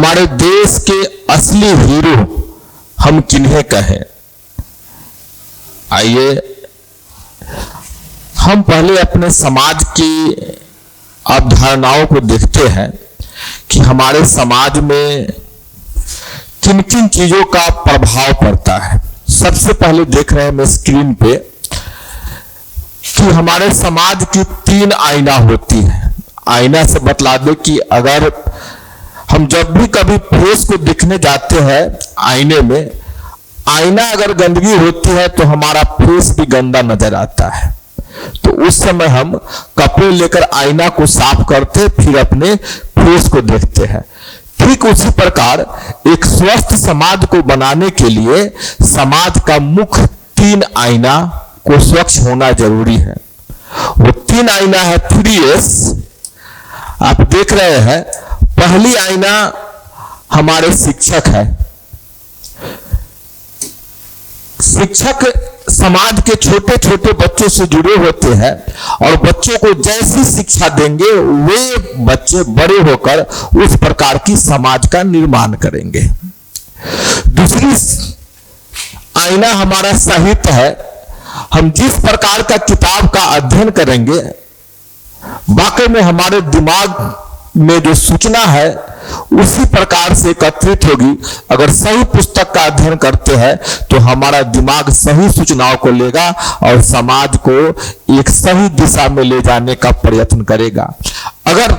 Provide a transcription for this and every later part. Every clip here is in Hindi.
हमारे देश के असली हीरो हम किन्हें कहें? आइए हम पहले अपने समाज की अवधारणाओं को देखते हैं कि हमारे समाज में किन किन चीजों का प्रभाव पड़ता है। सबसे पहले देख रहे हैं मैं स्क्रीन पे कि हमारे समाज की 3 आईना होती है। आईना से बतला दे कि अगर हम जब भी कभी फेस को दिखने जाते हैं आईने में, आईना अगर गंदगी होती है तो हमारा फेस भी गंदा नजर आता है। तो उस समय हम कपड़े लेकर आईना को साफ करते फिर अपने फेस को देखते हैं। ठीक उसी प्रकार एक स्वस्थ समाज को बनाने के लिए समाज का मुख्य 3 आईना को स्वच्छ होना जरूरी है। वो 3 आईना है 3S। आप देख रहे हैं, पहली आईना हमारे शिक्षक है। शिक्षक समाज के छोटे छोटे बच्चों से जुड़े होते हैं और बच्चों को जैसी शिक्षा देंगे वे बच्चे बड़े होकर उस प्रकार की समाज का निर्माण करेंगे। दूसरी आईना हमारा साहित्य है। हम जिस प्रकार का किताब का अध्ययन करेंगे वाकई में हमारे दिमाग में जो सूचना है उसी प्रकार से एकत्रित होगी। अगर सही पुस्तक का अध्ययन करते हैं तो हमारा दिमाग सही सूचनाओं को लेगा और समाज को एक सही दिशा में ले जाने का प्रयत्न करेगा। अगर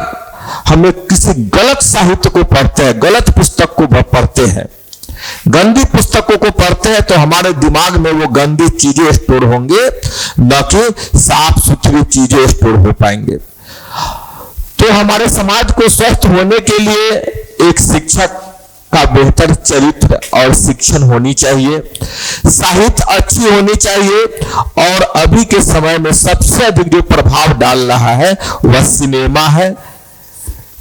हमें किसी गलत साहित्य को पढ़ते हैं, गलत पुस्तक को पढ़ते हैं, गंदी पुस्तकों को पढ़ते हैं तो हमारे दिमाग में वो गंदी चीजें स्टोर होंगे, न कि साफ सुथरी चीजें स्टोर हो पाएंगे। तो हमारे समाज को स्वस्थ होने के लिए एक शिक्षक का बेहतर चरित्र और शिक्षण होनी चाहिए, साहित्य अच्छी होनी चाहिए और अभी के समय में सबसे अधिक जो प्रभाव डाल रहा है वह सिनेमा है।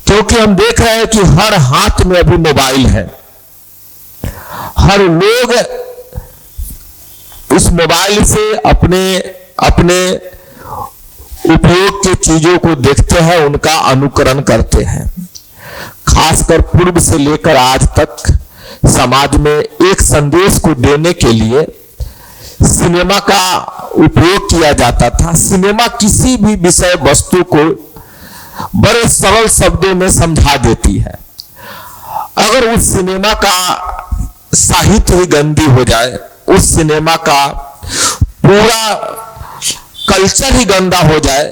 क्योंकि हम देख रहे हैं कि हर हाथ में अभी मोबाइल है। हर लोग उस मोबाइल से अपने उपयोग की चीजों को देखते हैं, उनका अनुकरण करते हैं। खासकर पूर्व से लेकर आज तक समाज में एक संदेश को देने के लिए सिनेमा का उपयोग किया जाता था। सिनेमा किसी भी विषय वस्तु को बड़े सरल शब्दों में समझा देती है। अगर उस सिनेमा का साहित्य ही गंदी हो जाए, उस सिनेमा का पूरा कल्चर ही गंदा हो जाए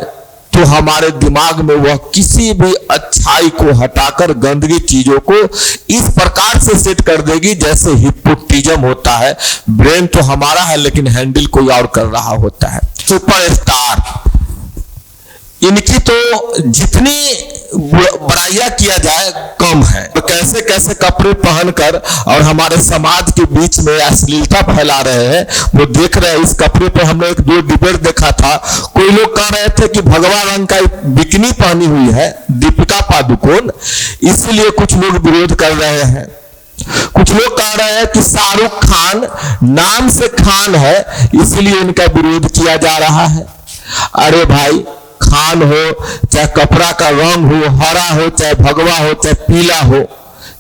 तो हमारे दिमाग में वह किसी भी अच्छाई को हटाकर गंदगी चीजों को इस प्रकार से सेट कर देगी जैसे हिप्नोटिज्म होता है। ब्रेन तो हमारा है लेकिन हैंडल कोई और कर रहा होता है। सुपरस्टार, इनकी तो जितनी बड़ाइयां किया जाए कम है। तो कैसे कैसे कपड़े पहनकर और हमारे समाज के बीच में अश्लीलता फैला रहे हैं वो देख रहे हैं। इस कपड़े पे हमने एक 2 डिबेट देखा था। कोई लोग कह रहे थे कि भगवा रंग का बिकिनी पहनी हुई है दीपिका पादुकोण, इसलिए कुछ लोग विरोध कर रहे हैं। कुछ लोग कह रहे हैं कि शाहरुख खान नाम से खान है इसलिए इनका विरोध किया जा रहा है। अरे भाई, खान हो चाहे कपड़ा का रंग हो, हरा हो चाहे भगवा हो चाहे पीला हो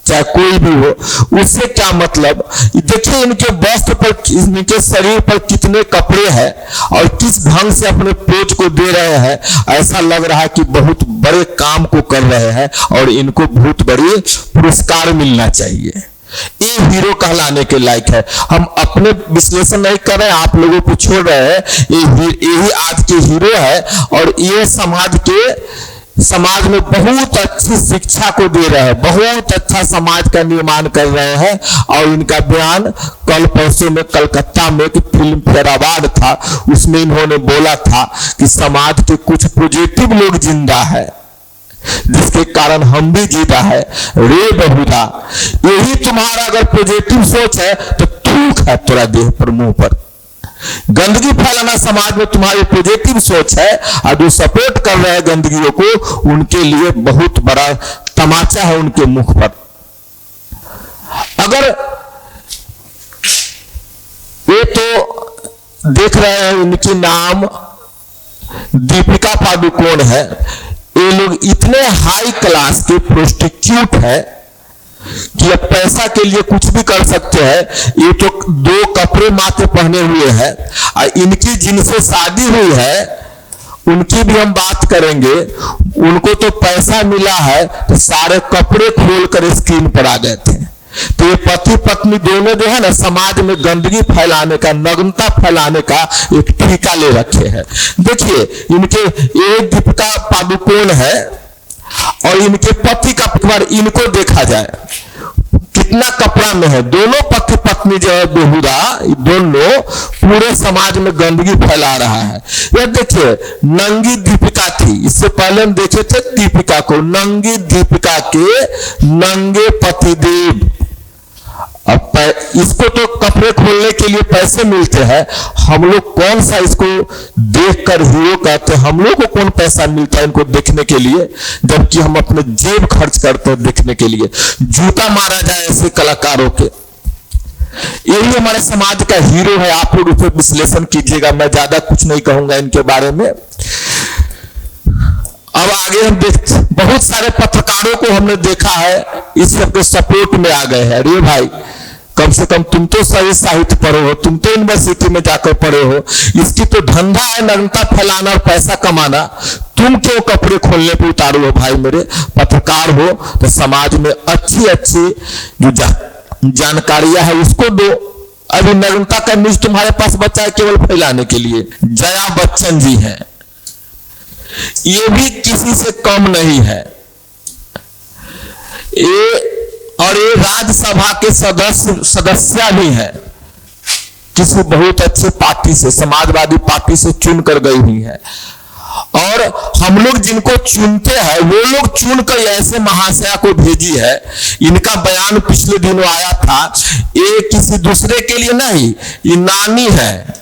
चाहे कोई भी हो, उससे क्या मतलब। देखिए इनके वस्त्र पर, इनके शरीर पर कितने कपड़े हैं और किस ढंग से अपने पेट को दे रहे हैं। ऐसा लग रहा है कि बहुत बड़े काम को कर रहे हैं और इनको बहुत बड़ी पुरस्कार मिलना चाहिए। ये हीरो कहलाने के लायक है। हम अपने विश्लेषण नहीं कर रहे हैं, आप लोगों को छोड़ रहे हैं। यही आज के हीरो है और ये समाज में बहुत अच्छी शिक्षा को दे रहे हैं, बहुत अच्छा समाज का निर्माण कर रहे हैं। और इनका बयान कल परसों में कलकत्ता में एक फिल्म फेयर अवार्ड था, उसमें इन्होंने बोला था कि समाज के कुछ पॉजिटिव लोग जिंदा है जिसके कारण हम भी जीता है। रे बहुधा, यही तुम्हारा अगर पॉजिटिव सोच है तो थूक है तेरा देह पर, मुंह पर। गंदगी फैलाना समाज में तुम्हारी पॉजिटिव सोच है और जो सपोर्ट कर रहे हैं गंदगियों को उनके लिए बहुत बड़ा तमाचा है उनके मुख पर। अगर ये तो देख रहे हैं उनकी नाम दीपिका पादुकोण है। ये लोग इतने हाई क्लास के प्रोस्टिट्यूट है कि अब पैसा के लिए कुछ भी कर सकते हैं। ये तो दो कपड़े माथे पहने हुए हैं और इनकी जिनसे शादी हुई है उनकी भी हम बात करेंगे। उनको तो पैसा मिला है तो सारे कपड़े खोलकर स्क्रीन पर आ गए थे। तो ये पति पत्नी दोनों जो है ना, समाज में गंदगी फैलाने का, नग्नता फैलाने का एक ठेका ले रखे हैं। देखिए इनके एक दीपिका पादुकोण है और इनके पति का, एक बार इनको देखा जाए कितना कपड़ा में है। दोनों पति पत्नी जो है बेहुदा, दोनों पूरे समाज में गंदगी फैला रहा है। यह देखिए नंगी दीपिका थी, इससे पहले हम देखे थे दीपिका को, नंगी दीपिका के नंगे पतिदेव। अब इसको तो कपड़े खोलने के लिए पैसे मिलते हैं, हम लोग कौन सा इसको देखकर हीरो कहते हैं? हम लोग को कौन पैसा मिलता है इनको देखने के लिए, जबकि हम अपने जेब खर्च करते हैं देखने के लिए। जूता मारा जाए ऐसे कलाकारों के। यही हमारे समाज का हीरो है। आप लोग उसे विश्लेषण कीजिएगा, मैं ज्यादा कुछ नहीं कहूंगा इनके बारे में। अब आगे हम बहुत सारे पत्रकारों को हमने देखा है इस सबके सपोर्ट में आ गए हैं। अरे भाई कम से कम तुम तो सही साहित्य पढ़े हो, तुम तो यूनिवर्सिटी में जाकर पढ़े हो। इसकी तो धंधा है नग्नता फैलाना और पैसा कमाना, तुम क्यों कपड़े खोलने पे उतारो हो? भाई मेरे पत्रकार हो तो समाज में अच्छी अच्छी जो जानकारियां है उसको दो। अभी नग्नता का न्यूज तुम्हारे पास बचा है केवल फैलाने के लिए। जया बच्चन जी हैं, ये भी किसी से कम नहीं है। ये राज्यसभा के सदस्य भी है, किसी बहुत अच्छे पार्टी से, समाजवादी पार्टी से चुनकर गई हुई है। और हम लोग जिनको चुनते हैं वो लोग चुनकर ऐसे महाशया को भेजी है। इनका बयान पिछले दिनों आया था, ये किसी दूसरे के लिए नहीं, ये नानी है,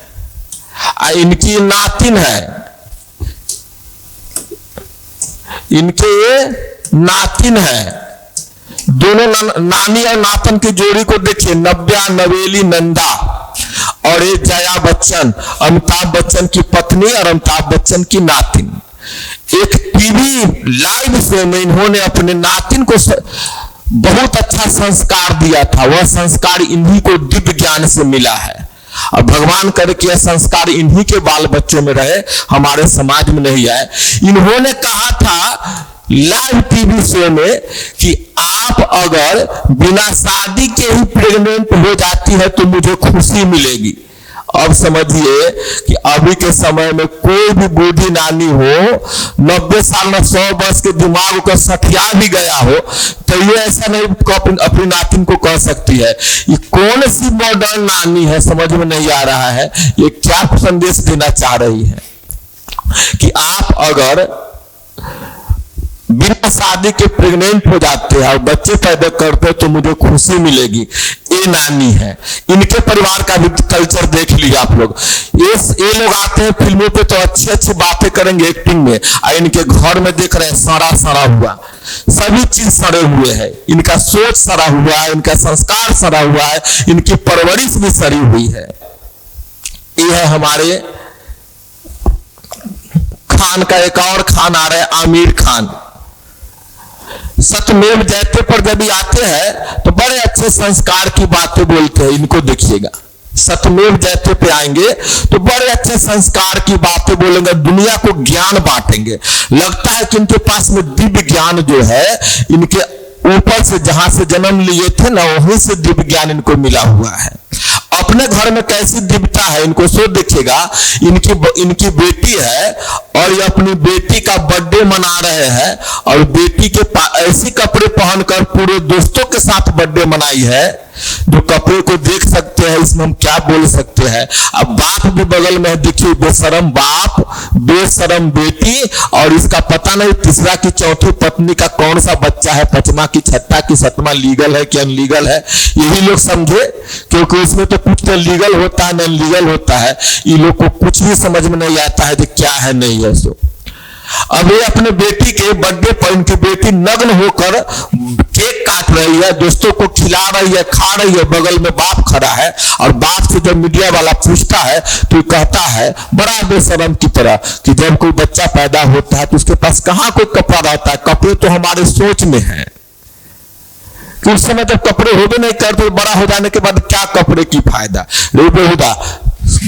इनकी नातिन है, इनके ये नातिन है। दोनों नानी और नातन की जोड़ी को देखिए, नव्या नवेली नंदा। और ये जया बच्चन, अमिताभ बच्चन की पत्नी और अमिताभ बच्चन की नातिन। एक टीवी लाइव शो में इन्होंने अपने नातिन को बहुत अच्छा संस्कार दिया था। वह संस्कार इन्हीं को दिव्य ज्ञान से मिला है। और भगवान करे कि यह संस्कार इन्हीं के बाल बच्चों में रहे, हमारे समाज में नहीं आए। इन्होंने कहा था लाइव टीवी शो में कि आप अगर बिना शादी के ही प्रेग्नेंट हो जाती है तो मुझे खुशी मिलेगी। अब समझिए कि अभी के समय में कोई भी बूढ़ी नानी हो, 90 साल में 100 वर्ष के दिमाग का सठिया भी गया हो, तो ये ऐसा नहीं अपनी नातिन को कह सकती है। ये कौन सी मॉडर्न नानी है, समझ में नहीं आ रहा है। ये क्या संदेश देना चाह रही है कि आप अगर बिना शादी के प्रेग्नेंट हो जाते हैं और बच्चे पैदा करते हैं तो मुझे खुशी मिलेगी। ये नानी है। इनके परिवार का भी कल्चर देख लिया आप लोग। ये लोग आते हैं फिल्मों पे तो अच्छी अच्छी बातें करेंगे एक्टिंग में, और इनके घर में देख रहे हैं सड़ा हुआ, सभी चीज सड़े हुए हैं। इनका सोच सड़ा हुआ है, इनका संस्कार सड़ा हुआ है, इनकी परवरिश भी सड़ी हुई है। ये है हमारे खान का एक और खान आ रहा है, आमिर खान। सत्यमेव जयते पर जब भी आते हैं तो बड़े अच्छे संस्कार की बातें बोलते हैं। इनको देखिएगा, सत्यमेव जयते पे आएंगे तो बड़े अच्छे संस्कार की बातें बोलेंगे, दुनिया को ज्ञान बांटेंगे। लगता है कि इनके पास में दिव्य ज्ञान जो है, इनके ऊपर से जहां से जन्म लिए थे ना, वहीं से दिव्य ज्ञान इनको मिला हुआ है। अपने घर में कैसी दिव्यता है इनको सो देखिएगा। इनकी बेटी है और ये अपनी बेटी का बर्थडे मना रहे हैं, और बेटी के ऐसे कपड़े पहनकर पूरे दोस्तों के साथ बर्थडे मनाई है। जो कपड़े को देख सकते हैं, इसमें हम क्या बोल सकते हैं। अब बाप भी बगल में देखिए, बेशरम बाप, बेशरम बेटी, और इसका पता नहीं तीसरा की चौथी पत्नी का कौन सा बच्चा है, पांचवा की छठा की सतमा लीगल है कि अनलीगल है, यही लोग समझे। क्योंकि इसमें तो कुछ तो लीगल होता है, अनलीगल होता है। ये लोग को कुछ भी समझ में नहीं आता है कि क्या है नहीं है। सो अब ये अपने बेटी के बर्थडे पर इनकी बेटी नग्न होकर केक काट रही है, दोस्तों को खिला रही है, खा रही है, बगल में बाप खड़ा है। और बाप से जब मीडिया वाला पूछता है तो कहता है बड़ा बेशरम की तरह कि जब कोई बच्चा पैदा होता है तो उसके पास कहां कोई कपड़ा रहता है, कपड़े तो हमारे सोच में है कि उस समय जब कपड़े होबे नहीं करते, बड़ा हो जाने के बाद क्या कपड़े की फायदा। रे बेहुदा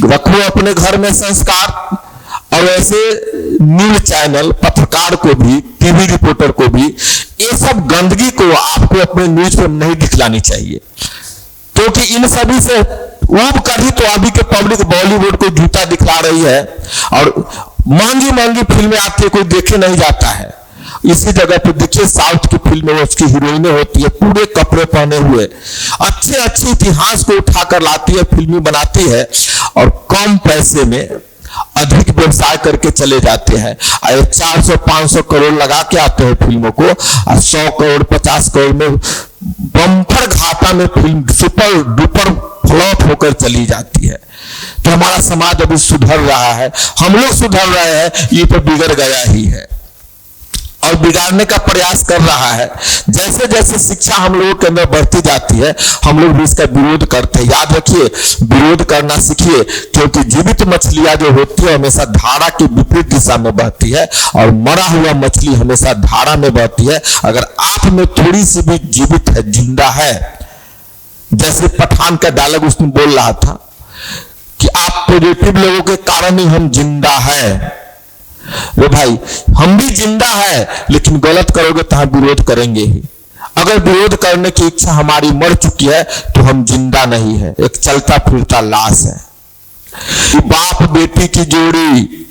रखो अपने घर में संस्कार। और ऐसे न्यूज चैनल पत्रकार को भी, टीवी रिपोर्टर को भी ये सब गंदगी को आपको अपने न्यूज पर नहीं दिखलानी चाहिए, क्योंकि इन सभी से ऊब कर ही तो अभी के पब्लिक बॉलीवुड को जूता दिखला रही है और महंगी महंगी फिल्में आती है, कोई देखे नहीं जाता है। इसी जगह पे देखिए साउथ की फिल्म में उसकी हीरोइनें होती है पूरे कपड़े पहने हुए, अच्छे अच्छे इतिहास को उठाकर लाती है, फिल्में बनाती है और कम पैसे में अधिक व्यवसाय करके चले जाते हैं। 400-500 करोड़ लगा के आते हैं फिल्मों को और 100 करोड़ 50 करोड़ में बम्पर घाटा में फिल्म सुपर डुपर फ्लॉप होकर चली जाती है। तो हमारा समाज अभी सुधर रहा है, हम लोग सुधर रहे हैं, ये तो बिगड़ गया ही है और बिगाड़ने का प्रयास कर रहा है। जैसे जैसे शिक्षा हम लोगों के अंदर बढ़ती जाती है, हम लोग भी इसका विरोध करते हैं। याद रखिए, विरोध करना सीखिए, क्योंकि जीवित मछलियां जो होती है हमेशा धारा की विपरीत दिशा में बहती है और मरा हुआ मछली हमेशा धारा में बहती है। अगर आप में थोड़ी सी भी जीवित है, जिंदा है, जैसे पठान का डायलॉग उसमें बोल रहा था कि आप पॉजिटिव लोगों के कारण ही हम जिंदा है। रे भाई, हम भी जिंदा है, लेकिन गलत करोगे तो हम विरोध करेंगे ही। अगर विरोध करने की इच्छा हमारी मर चुकी है तो हम जिंदा नहीं है, एक चलता फिरता लाश है। बाप बेटी की जोड़ी,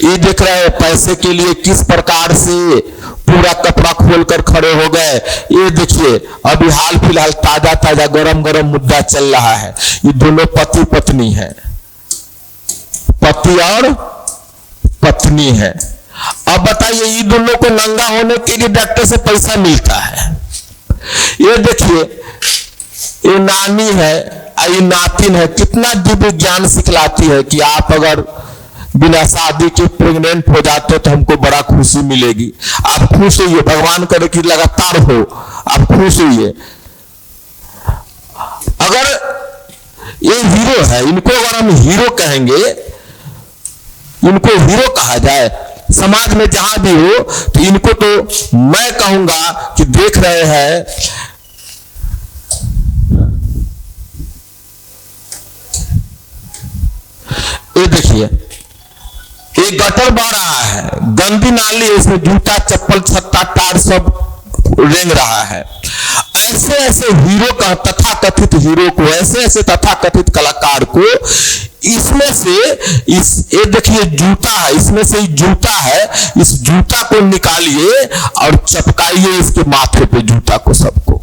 ये देख रहे हैं पैसे के लिए किस प्रकार से पूरा कपड़ा खोलकर खड़े हो गए। ये देखिए अभी हाल फिलहाल ताजा ताजा गरम गरम मुद्दा चल रहा है, ये दोनों पति पत्नी है, पति और पत्नी है। अब बताइए, ये दोनों को नंगा होने के लिए डॉक्टर से पैसा मिलता है। ये देखिए, ये नानी है, ये नातिन है, कितना दिव्य ज्ञान सिखलाती है कि आप अगर बिना शादी के प्रेग्नेंट हो जाते हो तो हमको बड़ा खुशी मिलेगी। आप खुश होइए, भगवान करे कि लगातार हो, आप खुश होइए। अगर ये हीरो है, इनको अगर हम हीरो कहेंगे, इनको हीरो कहा जाए समाज में जहां भी हो, तो इनको तो मैं कहूंगा कि देख रहे हैं ये देखिए, एक गटर बह रहा है, गंदी नाली है, इसमें जूता चप्पल छत्ता टार सब रेंग रहा है। ऐसे ऐसे हीरो का, तथा कथित हीरो को, ऐसे ऐसे तथा कथित कलाकार को इसमें से ये देखिए जूता है, इसमें से जूता है, इस जूता को निकालिए और चपकाइए इसके माथे पे जूता को सबको,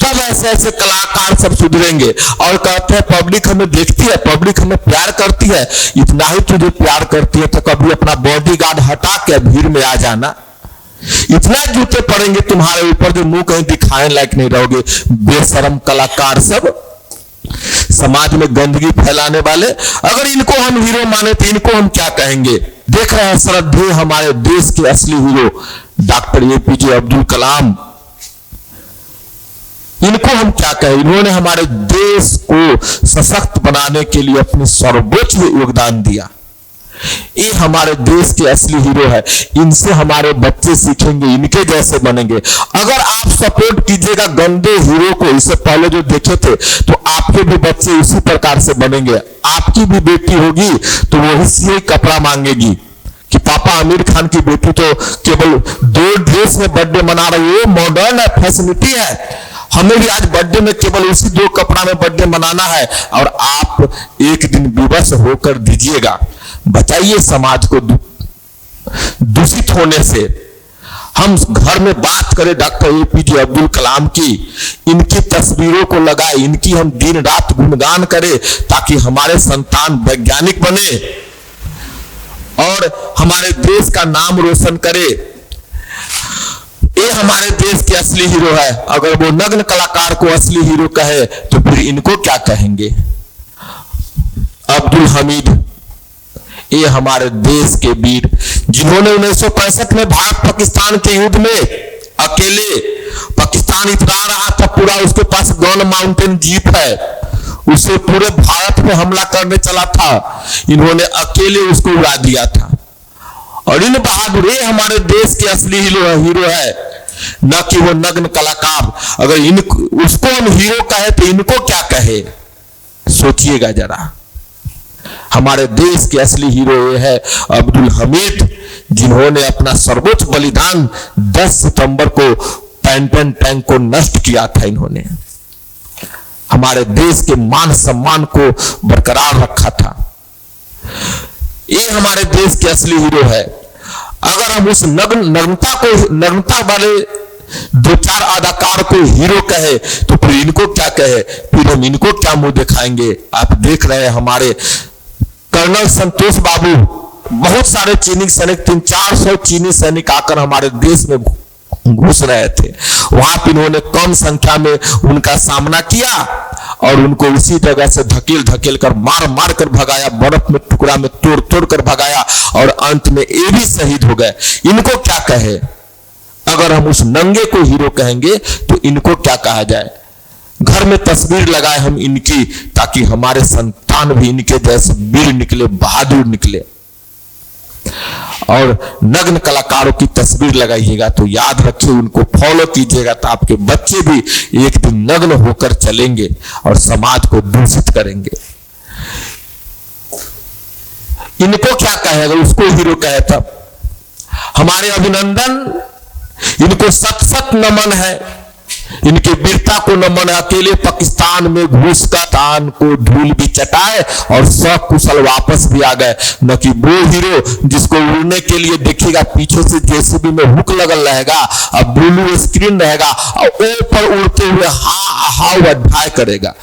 तब ऐसे ऐसे कलाकार सब सुधरेंगे। और कहते हैं पब्लिक हमें देखती है, पब्लिक हमें प्यार करती है। इतना ही तुझे प्यार करती है तो कभी अपना बॉडीगार्ड हटा के भीड़ में आ जाना। इतना जूते पड़ेंगे तुम्हारे ऊपर जो मुंह कहीं दिखाने लायक नहीं रहोगे। बेशरम कलाकार सब, समाज में गंदगी फैलाने वाले। अगर इनको हम हीरो माने तो इनको हम क्या कहेंगे। देख रहे हैं श्रद्धेय हमारे देश के असली hero doctor APJ Abdul Kalam, इनको हम क्या कहें। इन्होंने हमारे देश को सशक्त बनाने के लिए अपने सर्वोच्च योगदान दिया। ये हमारे देश के असली हीरो है, इनसे हमारे बच्चे सीखेंगे, इनके जैसे बनेंगे। अगर आप सपोर्ट कीजिएगा गंदे हीरो को, इससे पहले जो देखे थे, तो आपके भी बच्चे इसी प्रकार से बनेंगे। आपकी भी बेटी होगी तो वो ही कपड़ा मांगेगी कि पापा आमिर खान की बेटी तो केवल 2 ड्रेस में बर्थडे मना रही है, मॉडर्न है, फैसिलिटी है, हमें भी आज बर्थडे में केवल उसी 2 कपड़ा में बर्थडे मनाना है। और आप एक दिन विवश होकर दीजिएगा। बचाइए समाज को दूषित होने से। हम घर में बात करें डॉक्टर APJ अब्दुल कलाम की, इनकी तस्वीरों को लगाए, इनकी हम दिन रात गुणगान करें ताकि हमारे संतान वैज्ञानिक बने और हमारे देश का नाम रोशन करे। ये हमारे देश के असली हीरो है। अगर वो नग्न कलाकार को असली हीरो कहे तो फिर इनको क्या कहेंगे। अब्दुल हमीद, ये हमारे देश के वीर, जिन्होंने 1965 में भारत पाकिस्तान के युद्ध में अकेले, पाकिस्तान इतरा रहा था पूरा, उसके पास गन माउंटेन जीप है, उसे पूरे भारत में हमला करने चला था, इन्होंने अकेले उसको उड़ा दिया था। और इन बहादुर, ये हमारे देश के असली हीरो है। न कि वो नग्न कलाकार। अगर इनको उसको हम हीरो कहे तो इनको क्या कहे, सोचिएगा जरा। हमारे देश के असली हीरो ये है अब्दुल हमीद, जिन्होंने अपना सर्वोच्च बलिदान 10 सितंबर को पैंटन टैंक को नष्ट किया था। इन्होंने हमारे देश के मान सम्मान को बरकरार रखा था। ये हमारे देश के असली हीरो है। अगर हम उस नग्नता वाले 2-4 अदाकार को हीरो कहे तो फिर इनको क्या कहे, फिर हम इनको क्या मुंह दिखाएंगे। आप देख रहे हैं हमारे कर्नल संतोष बाबू, बहुत सारे चीनी सैनिक 300-400 चीनी सैनिक आकर हमारे देश में घुस रहे थे। वहां पर इन्होंने कम संख्या में उनका सामना किया और उनको उसी जगह से धकेल कर मार कर भगाया, बर्फ में टुकड़ा में तोड़ कर भगाया और अंत में ये भी शहीद हो गए। इनको क्या कहे। अगर हम उस नंगे को हीरो कहेंगे तो इनको क्या कहा जाए। घर में तस्वीर लगाए हम इनकी, ताकि हमारे संतान भी इनके जैसे वीर निकले, बहादुर निकले। और नग्न कलाकारों की तस्वीर लगाइएगा तो याद रखिए, उनको फॉलो कीजिएगा तो आपके बच्चे भी एक दिन नग्न होकर चलेंगे और समाज को दूषित करेंगे। इनको क्या कहे, अगर उसको हीरो कहे तब हमारे अभिनंदन, इनको सत नमन है, इनके वीरता को नमन है। अकेले पाकिस्तान में घुस कर तान को धूल भी चटाए और सकुशल वापस भी आ गए। न कि वो हीरो जिसको उड़ने के लिए देखिएगा पीछे से जेसीबी में हुक लगल रहेगा, अब ब्लू स्क्रीन रहेगा और ऊपर उड़ते हुए हाव अध्याय करेगा।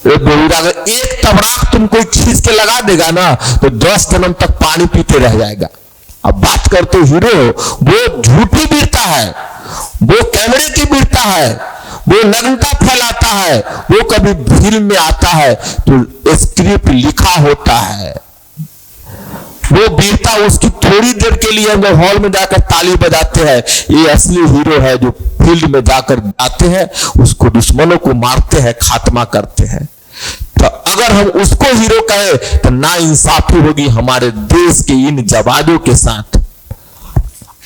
अगर एक तबराक तुम कोई खींच के लगा देगा ना तो 10 जन्म तक पानी पीते रह जाएगा। अब बात करते हीरो, वो झूठी वीरता है, वो कैमरे की वीरता है, वो नग्नता फैलाता है, वो कभी फिल्म में आता है तो स्क्रिप्ट लिखा होता है। वो वीरता उसकी थोड़ी देर के लिए हम हॉल में जाकर ताली बजाते हैं। ये असली हीरो है जो फील्ड में जाकर जाते हैं, उसको दुश्मनों को मारते हैं, खात्मा करते हैं। तो अगर हम उसको हीरो कहें तो ना इंसाफी होगी हमारे देश के इन जवानों के साथ।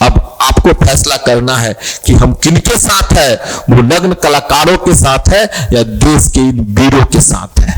अब आपको फैसला करना है कि हम किनके साथ है, वो नग्न कलाकारों के साथ है या देश के इन वीरों के साथ है।